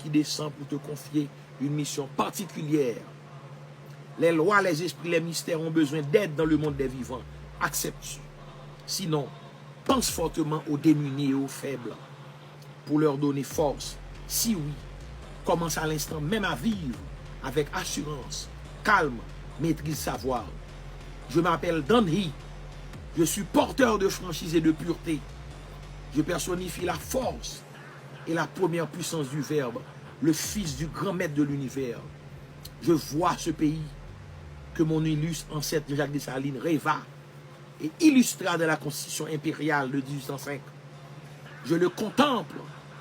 qui descend pour te confier une mission particulière. Les lois, les esprits, les mystères ont besoin d'aide dans le monde des vivants. Accepte. Sinon, pense fortement aux démunis et aux faibles pour leur donner force. Si oui, commence à l'instant même à vivre avec assurance, calme, maîtrise, savoir. Je m'appelle Danhi. Je suis porteur de franchise et de pureté. Je personnifie la force et la première puissance du Verbe, le Fils du grand maître de l'univers. Je vois ce pays que mon illustre ancêtre Jacques Dessalines rêva et illustra dans la Constitution impériale de 1805. Je le contemple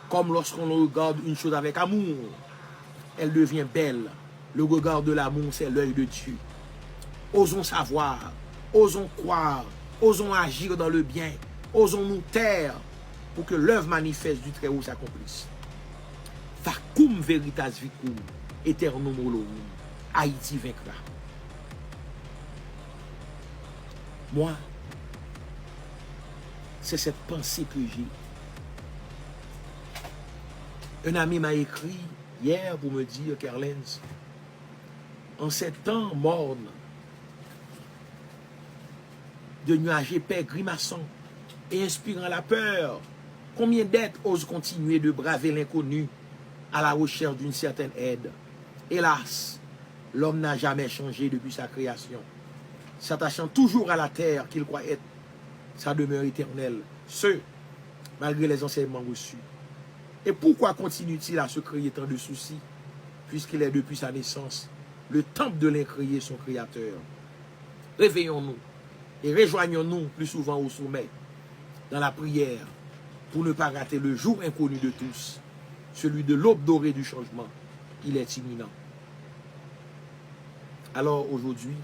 comme lorsqu'on regarde une chose avec amour. Elle devient belle. Le regard de l'amour, c'est l'œil de Dieu. Osons savoir, osons croire, osons agir dans le bien, osons nous taire pour que l'œuvre manifeste du Très-Haut s'accomplisse. Facum veritas vicum, aeternum holum, Haïti vaincra. Moi, c'est cette pensée que j'ai. Un ami m'a écrit hier pour me dire, Kerlens, en ces temps mornes, de nuages épais grimaçants et inspirant la peur, combien d'êtres osent continuer de braver l'inconnu à la recherche d'une certaine aide? Hélas, l'homme n'a jamais changé depuis sa création, s'attachant toujours à la terre qu'il croit être sa demeure éternelle, ce, malgré les enseignements reçus. Et pourquoi continue-t-il à se créer tant de soucis, puisqu'il est depuis sa naissance le temple de l'incréé, son créateur? Réveillons-nous et rejoignons-nous plus souvent au sommet, dans la prière, pour ne pas rater le jour inconnu de tous, celui de l'aube dorée du changement. Il est imminent. Alors aujourd'hui,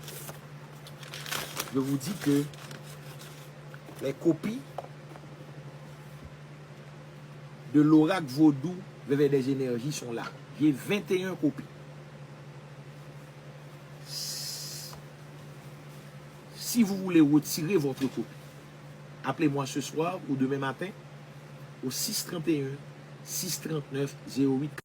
je vous dis que les copies de l'oracle vaudou Réveil des énergies sont là. J'ai 21 copies. Si vous voulez retirer votre copie, appelez-moi ce soir ou demain matin au 631 639 08